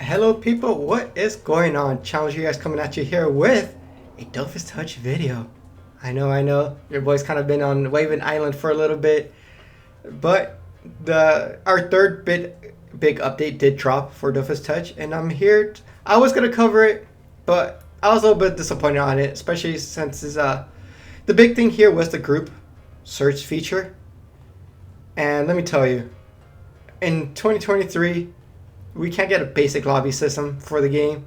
Hello people, what is going on? Challenge you guys coming at you here with a Dofus Touch video. I know, your boy's kind of been on Waving Island for a little bit, but our third big update did drop for Dofus Touch, and I'm here. I was gonna cover it, but I was a little bit disappointed on it, especially since the big thing here was the group search feature. And let me tell you, in 2023, we can't get a basic lobby system for the game,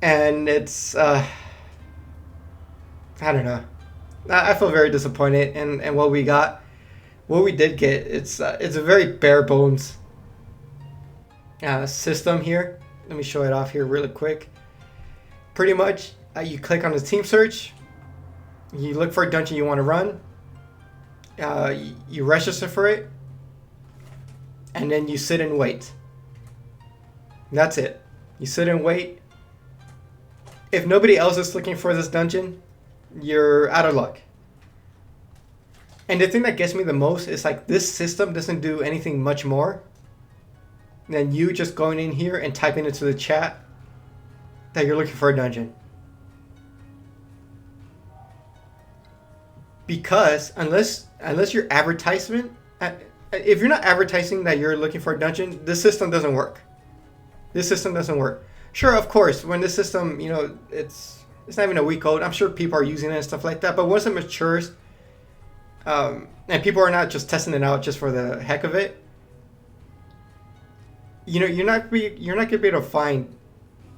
and it's I don't know. I feel very disappointed in what we got. What we did get, it's a very bare bones system here. Let me show it off here really quick. Pretty much, you click on the team search, you look for a dungeon you want to run, you register for it, and then you sit and wait. That's it. You sit and wait. If nobody else is looking for this dungeon, you're out of luck. And the thing that gets me the most is like this system doesn't do anything much more than you just going in here and typing into the chat that you're looking for a dungeon. Because unless your advertisement, if you're not advertising that you're looking for a dungeon, this system doesn't work. This system doesn't work. Sure, of course, when this system, it's not even a week old. I'm sure people are using it and stuff like that. But once it matures, and people are not just testing it out just for the heck of it, you're not gonna be able to find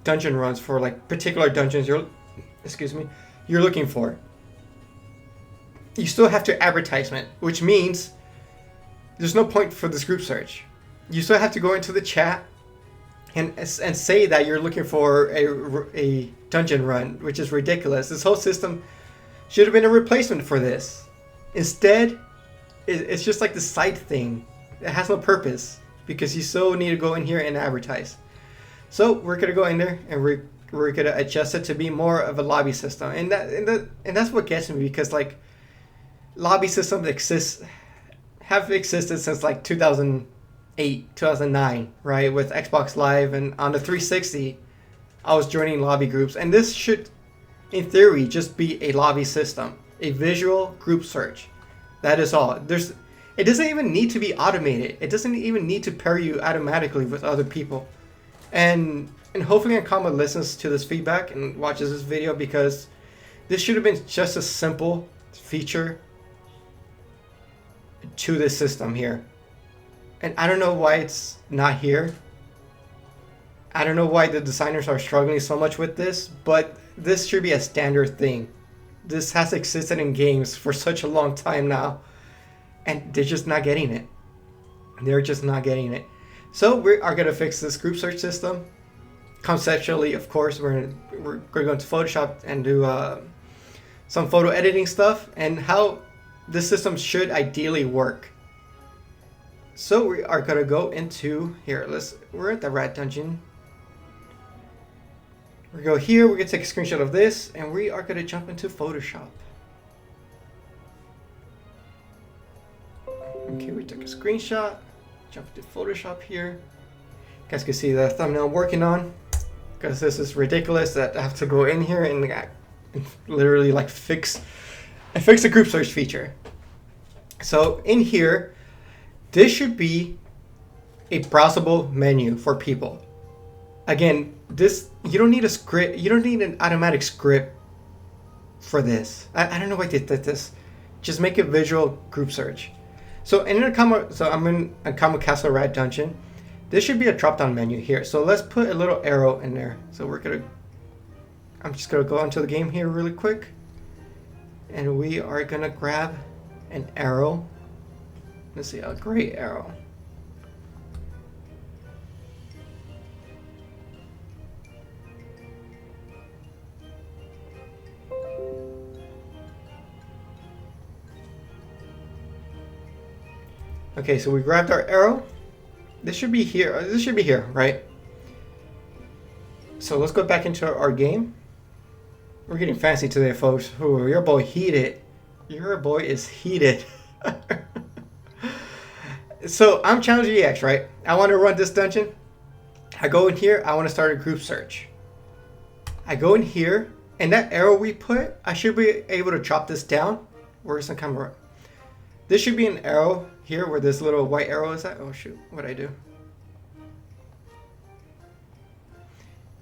dungeon runs for like particular dungeons you're looking for. You still have to advertisement, which means there's no point for this group search. You still have to go into the chat and say that you're looking for a dungeon run, which is ridiculous. This whole system should have been a replacement for this. Instead, it's just like the side thing. It has no purpose because you still need to go in here and advertise. So we're gonna go in there and we're gonna adjust it to be more of a lobby system, and that's what gets me, because like lobby systems have existed since like 2008, 2009, right? With Xbox Live, and on the 360, I was joining lobby groups, and this should, in theory, just be a lobby system, a visual group search. That is all. It doesn't even need to be automated. It doesn't even need to pair you automatically with other people. And hopefully Ankama listens to this feedback and watches this video, because this should have been just a simple feature to this system here. And I don't know why it's not here. I don't know why the designers are struggling so much with this, but this should be a standard thing. This has existed in games for such a long time now, and they're just not getting it. They're just not getting it. So we are going to fix this group search system. Conceptually, of course, we're going to go into Photoshop and do some photo editing stuff, and how this system should ideally work. So we are going to go into here. We're at the rat dungeon. We go here, we're going to take a screenshot of this, and we are going to jump into Photoshop. Okay, we took a screenshot, jump into Photoshop here. You guys can see the thumbnail I'm working on, because this is ridiculous that I have to go in here and literally like fix the group search feature. So in here, this should be a browsable menu for people. Again, you don't need a script. You don't need an automatic script for this. I don't know why they did this. Just make a visual group search. So I'm in Ankama Castle Rat Dungeon. This should be a drop-down menu here. So let's put a little arrow in there. So I'm just gonna go into the game here really quick, and we are gonna grab an arrow. Let's see, a gray arrow. Okay, so we grabbed our arrow. This should be here. This should be here, right? So let's go back into our game. We're getting fancy today, folks. Ooh, your boy heated. Your boy is heated. So I'm Challenge EX, right? I want to run this dungeon. I go in here, I want to start a group search. I go in here, and that arrow we put, I should be able to drop this down. Where's the camera? This should be an arrow here where this little white arrow is at. Oh shoot, what'd I do?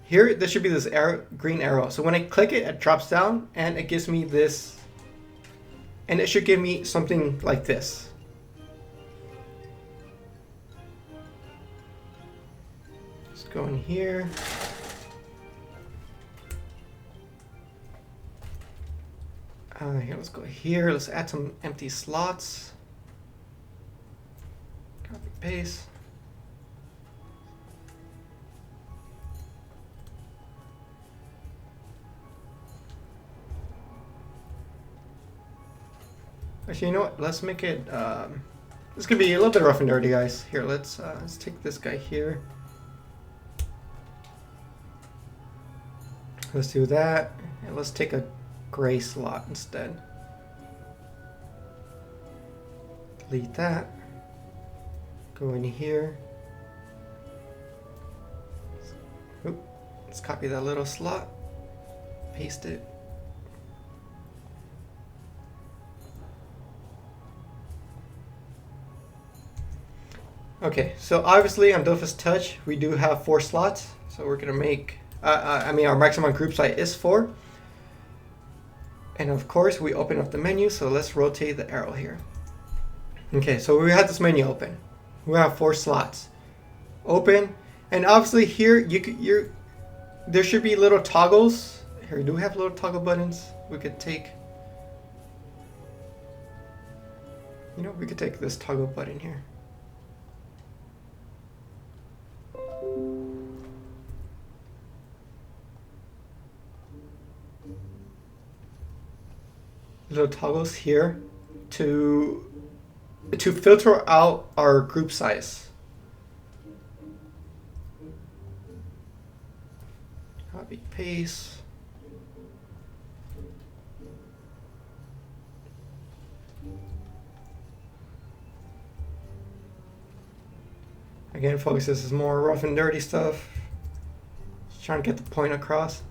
Here, this should be this arrow, green arrow. So when I click it, it drops down and it gives me this. And it should give me something like this. Let's go in here. Here, let's go here. Let's add some empty slots. Copy, paste. Actually, you know what? Let's make it. This could be a little bit rough and dirty, guys. Here, let's take this guy here. Let's do that, and let's take a gray slot instead. Delete that. Go in here. Oop. Let's copy that little slot. Paste it. Okay, so obviously on Dofus Touch, we do have 4 slots. So we're gonna make, our maximum group size is 4. And of course, we open up the menu, so let's rotate the arrow here. Okay, so we have this menu open. We have 4 slots. Open, and obviously here, there should be little toggles. Here, do we have little toggle buttons? We could take, we could take this toggle button here. Little toggles here to filter out our group size. Copy, paste. Again, folks, this is more rough and dirty stuff. Just trying to get the point across.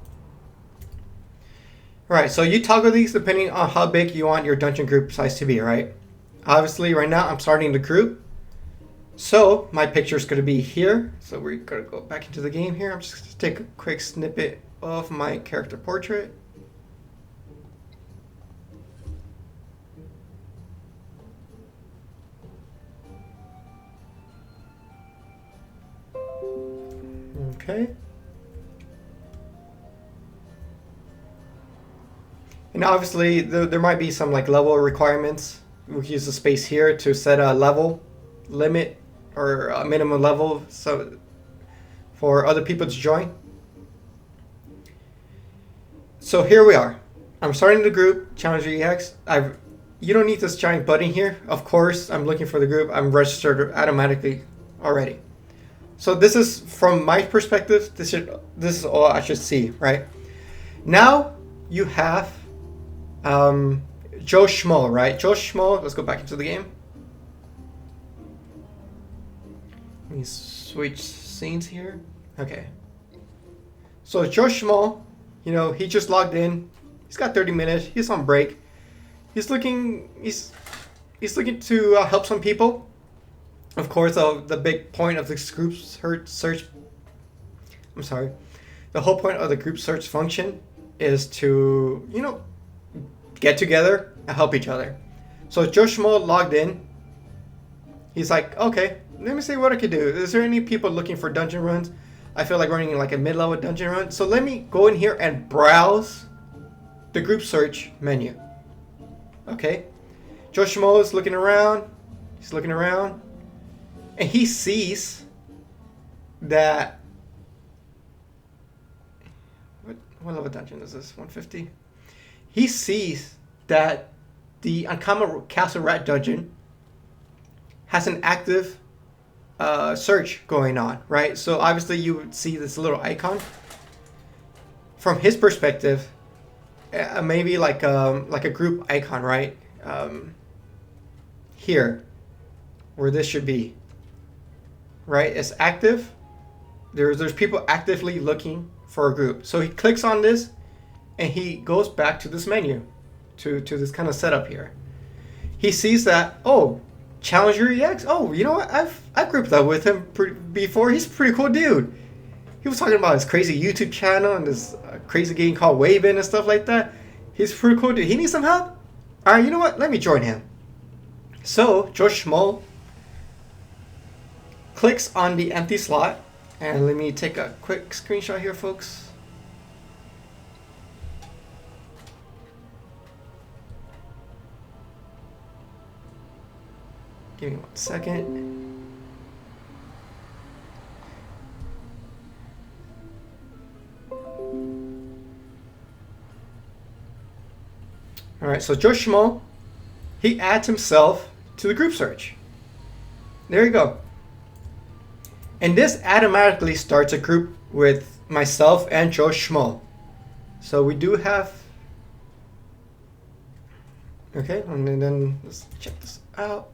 Right, so you toggle these depending on how big you want your dungeon group size to be, right? Obviously, right now I'm starting the group. So my picture is going to be here. So we're going to go back into the game here. I'm just going to take a quick snippet of my character portrait. Okay. And obviously, there might be some like level requirements. We can use the space here to set a level limit or a minimum level so for other people to join. So here we are. I'm starting the group, Challenger EX. You don't need this giant button here. Of course, I'm looking for the group. I'm registered automatically already. So this is, from my perspective, this is all I should see, right? Now you have Joe Schmo, right? Joe Schmo, let's go back into the game. Let me switch scenes here. Okay. So Joe Schmo, he just logged in. He's got 30 minutes. He's on break. He's looking to help some people. Of course, the big point of this group search. I'm sorry. The whole point of the group search function is to, get together and help each other. So Joe Schmo logged in. He's like, okay, let me see what I can do. Is there any people looking for dungeon runs? I feel like running like a mid-level dungeon run. So let me go in here and browse the group search menu. Okay. Joe Schmo is looking around. He's looking around. And he sees that... What level dungeon is this? 150? He sees that the Uncommon Castle Rat dungeon has an active search going on, right? So obviously you would see this little icon. From his perspective, maybe like a group icon, right? Here, where this should be, right? It's active. there's people actively looking for a group. So he clicks on this, and he goes back to this menu, to this kind of setup here. He sees that, oh, Challenger EX. Oh, you know what? I've grouped up with him before. He's a pretty cool dude. He was talking about his crazy YouTube channel and this crazy game called Wavin and stuff like that. He's a pretty cool dude. He needs some help? All right, you know what? Let me join him. So Joe Schmo clicks on the empty slot, and let me take a quick screenshot here, folks. Give me 1 second. All right, so Joe Schmo, he adds himself to the group search. There you go. And this automatically starts a group with myself and Joe Schmo. So we do have, okay, and then let's check this out.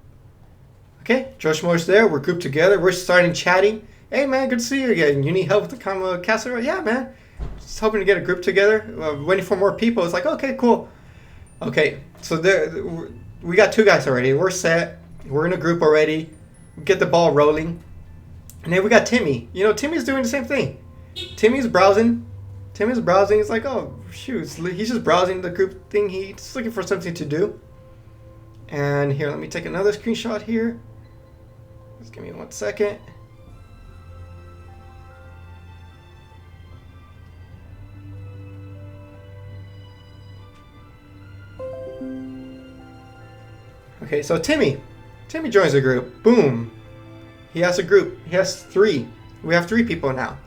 Okay, Joe Schmo's there. We're grouped together. We're starting chatting. Hey man, good to see you again. You need help with the castle? Yeah man. Just hoping to get a group together. Waiting for more people. It's like, okay, cool. Okay, so we got 2 guys already. We're set. We're in a group already. We get the ball rolling. And then we got Timmy. You know, Timmy's doing the same thing. Timmy's browsing. He's like, oh, shoot. He's just browsing the group thing. He's just looking for something to do. And here, let me take another screenshot here. Just give me 1 second. Okay, so Timmy joins the group. Boom. He has a group. He has 3. We have 3 people now.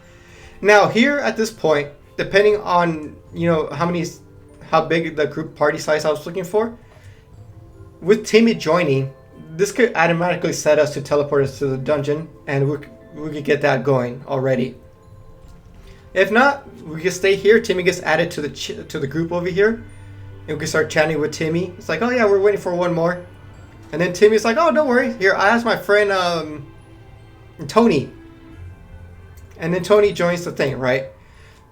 Now here at this point, depending on, you know, how big the group party size I was looking for, with Timmy joining, this could automatically set us to teleport us to the dungeon, and we could get that going already. If not, we can stay here. Timmy gets added to the group over here, and we can start chatting with Timmy. It's like, oh yeah, we're waiting for one more. And then Timmy's like, oh, don't worry. Here, I asked my friend Tony. And then Tony joins the thing, right?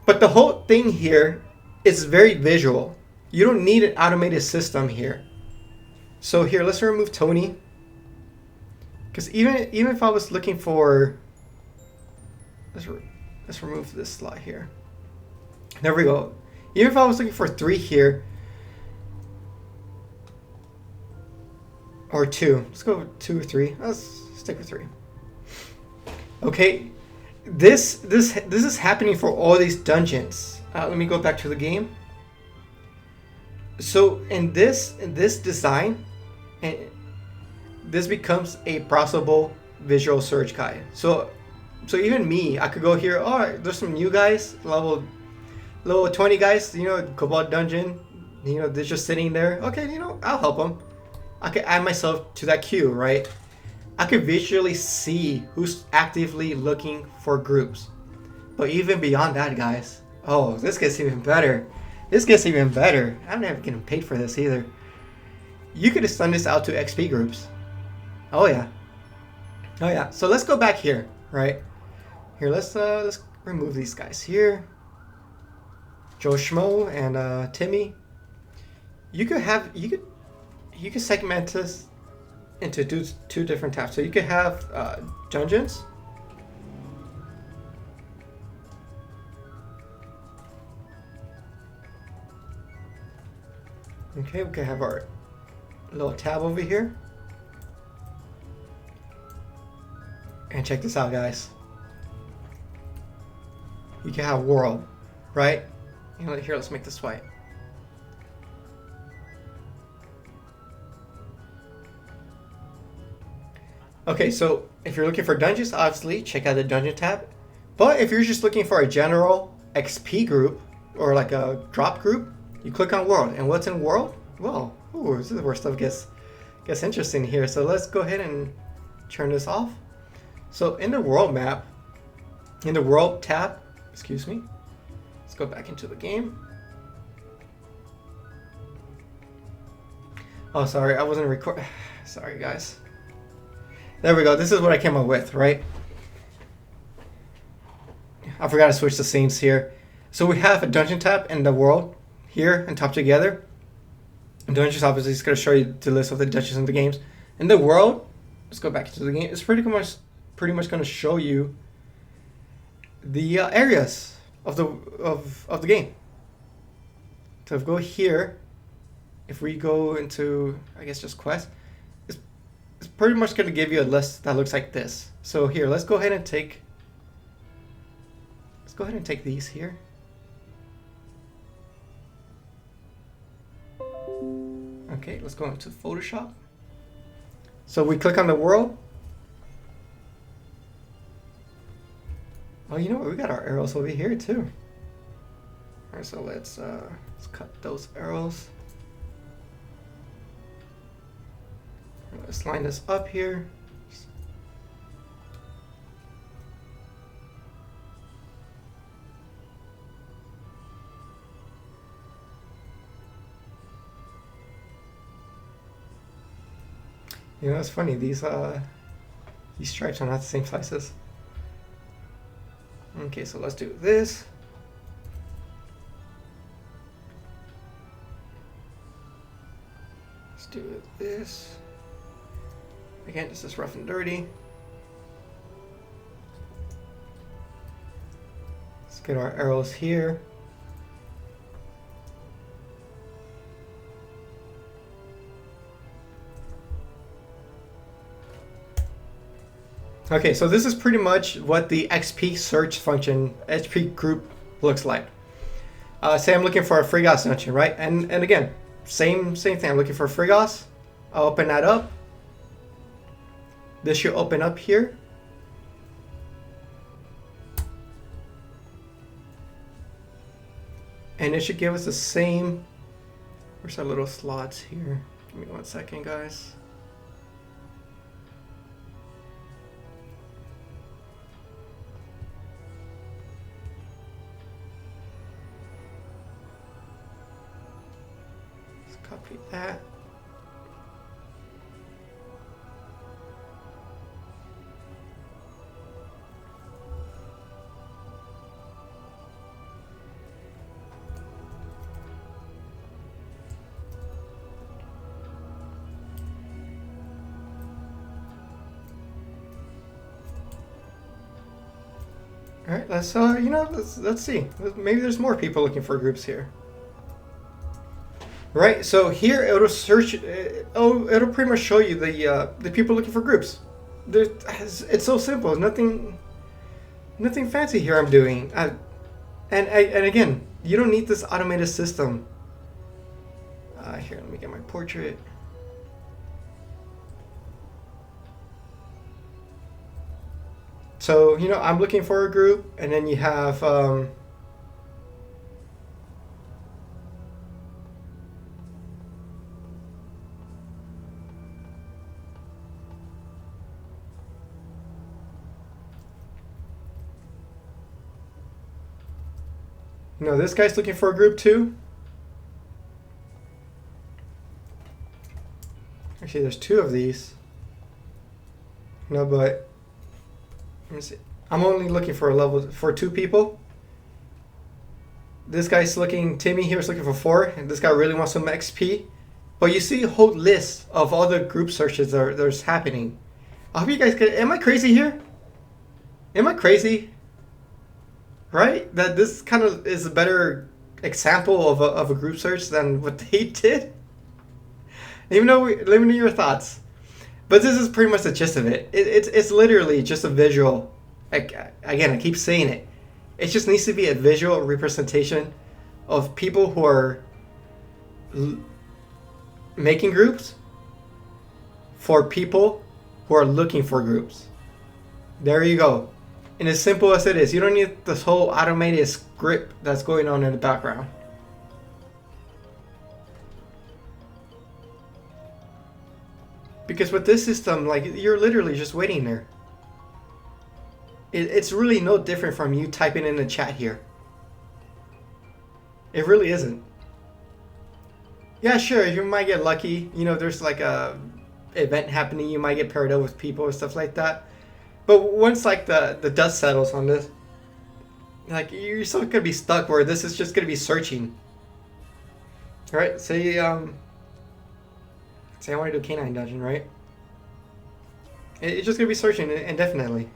But the whole thing here is very visual. You don't need an automated system here. So here, let's remove Tony. Because even if I was looking for... Let's remove this slot here. There we go. Even if I was looking for 3 here, or 2. Let's go with 2 or 3. Let's stick with 3. Okay, this is happening for all these dungeons. Let me go back to the game. So in this design, this becomes a browsable visual search guide. So even me, I could go here. Oh, there's some new guys, level 20 guys. You know, Cobalt Dungeon. You know, they're just sitting there. Okay, you know, I'll help them. I could add myself to that queue, right? I could visually see who's actively looking for groups. But even beyond that, guys, oh, this gets even better. I'm never getting paid for this either. You could extend this out to XP groups. Oh yeah. So let's go back here, right? Here, let's remove these guys here. Joe Schmo and Timmy. You could segment this into two different tabs. So you could have dungeons. Okay, we can have our little tab over here. And check this out, guys. You can have world, right? You know, here, let's make this white. Okay, so if you're looking for dungeons, obviously check out the dungeon tab. But if you're just looking for a general XP group or like a drop group, you click on world. And what's in world? Well, this is where stuff gets interesting here. So let's go ahead and turn this off. So in the world map, in the world tab, excuse me, let's go back into the game. Oh, sorry, I wasn't recording. Sorry, guys. There we go. This is what I came up with, right? I forgot to switch the scenes here. So we have a dungeon tab and the world here and top together. And dungeons obviously is going to show you the list of the dungeons in the games. In the world, let's go back into the game. It's pretty much going to show you the areas of the game. So if we go here, if we go into, I guess, just quest, it's pretty much going to give you a list that looks like this. So here, let's go ahead and take these here. Okay, let's go into Photoshop. So we click on the world. Oh, you know what? We got our arrows over here too. All right, so let's cut those arrows. Let's line this up here. You know, it's funny, these stripes are not the same sizes. Okay, so let's do this. Let's do this. Again, this is rough and dirty. Let's get our arrows here. Okay, so this is pretty much what the XP search function, XP group looks like. Say I'm looking for a Frigos dungeon, right? And again, same thing. I'm looking for Frigos. I'll open that up. This should open up here. And it should give us the same. Where's our little slots here? Give me 1 second, guys. Let's copy that. All right, let's let's see. Maybe there's more people looking for groups here. Right, so here it'll search. It'll pretty much show you the people looking for groups. It's so simple. Nothing fancy here. I'm doing. And again, you don't need this automated system. Here, let me get my portrait. So, I'm looking for a group, and then you have, this guy's looking for a group too. Actually, there's 2 of these. No, but let me see. I'm only looking for 2 people. This guy's Timmy here is looking for 4, and this guy really wants some XP. But you see a whole list of all the group searches that's happening. I hope you guys am I crazy here? Am I crazy? Right? That this kind of is a better example of a group search than what they did? Let me know your thoughts. But this is pretty much the gist of it. It's literally just a visual. Again, I keep saying it. It just needs to be a visual representation of people who are making groups for people who are looking for groups. There you go. And as simple as it is, you don't need this whole automated script that's going on in the background. Because with this system, you're literally just waiting there. It's really no different from you typing in the chat here. It really isn't. Yeah, sure, you might get lucky. There's a event happening, you might get paired up with people or stuff like that. But once the dust settles on this, Like, you're still gonna be stuck where this is just gonna be searching. Alright, say I want to do canine dungeon, right? It's just gonna be searching indefinitely.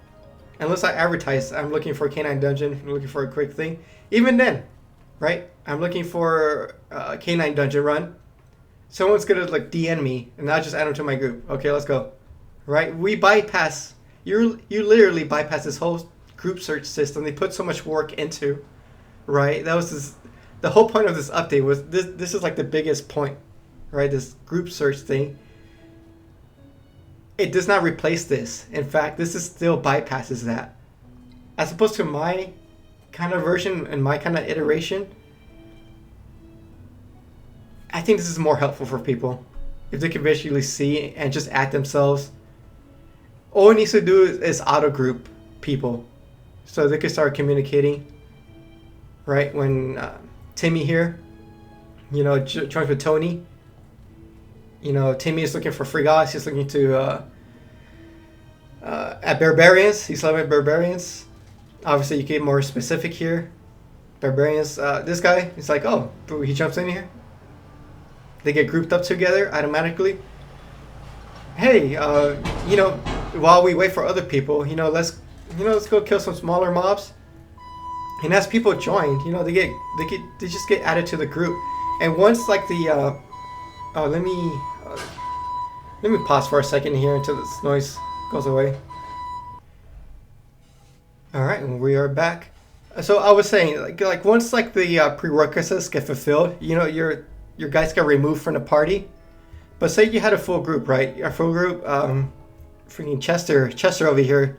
Unless I advertise, I'm looking for a canine dungeon, I'm looking for a quick thing. Even then, right? I'm looking for a canine dungeon run. Someone's gonna like DM me, and I'll just add them to my group. Okay, let's go. Right? We bypass. You literally bypass this whole group search system. They put so much work into. Right? That was the whole point of this update was this. This is like the biggest point, right? This group search thing. It does not replace this. In fact, this is still bypasses that. As opposed to my kind of version and my kind of iteration, I think this is more helpful for people. If they can visually see and just add themselves. All it needs to do is auto group people. So they can start communicating. Right? When Timmy here, you know, joins with Tony. You know, Timmy is looking for free guys. He's looking to at barbarians. He's loving barbarians. Obviously, you get more specific here. Barbarians. This guy, he's like, oh, he jumps in here. They get grouped up together automatically. Hey, you know, while we wait for other people, let's go kill some smaller mobs. And as people join, they just get added to the group. And once like the let me pause for a second here until this noise goes away. All right, we are back. So I was saying, like once like the prerequisites get fulfilled, your guys get removed from the party. But say you had a full group, right? A full group. Freaking Chester over here.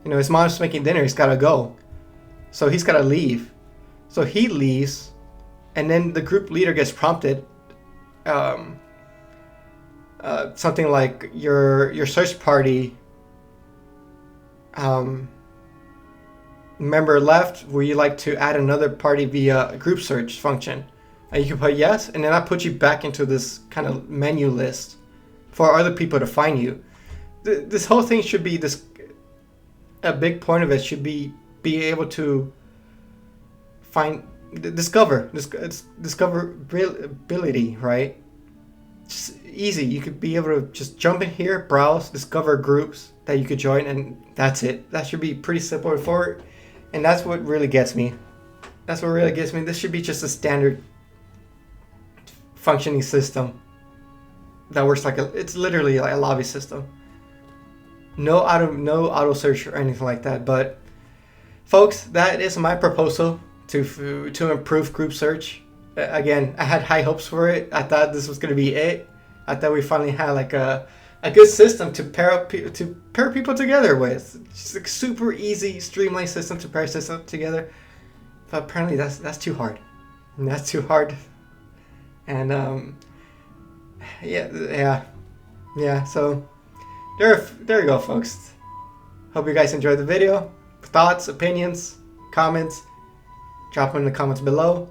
His mom's making dinner. He's gotta go, so he's gotta leave. So he leaves, and then the group leader gets prompted. Something like your search party member left. Would you like to add another party via a group search function? And you can put yes, and then I put you back into this kind of menu list for other people to find you. This whole thing should be a big point of it should be able to discoverability, right? Just easy. You could be able to just jump in here, browse, discover groups that you could join, and that's it. That should be pretty simple for it, and that's what really gets me. This should be just a standard functioning system that works it's literally like a lobby system. No auto search or anything like that. But folks, that is my proposal to improve group search. Again, I had high hopes for it. I thought this was going to be it. I thought we finally had like a good system to pair people together with. Just a super easy, streamlined system to pair systems together. But apparently that's too hard. And that's too hard. And yeah. So there you go, folks. Hope you guys enjoyed the video. Thoughts, opinions, comments, drop them in the comments below.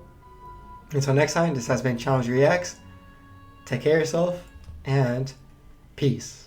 Until next time, this has been Challenge Reacts. Take care of yourself, and peace.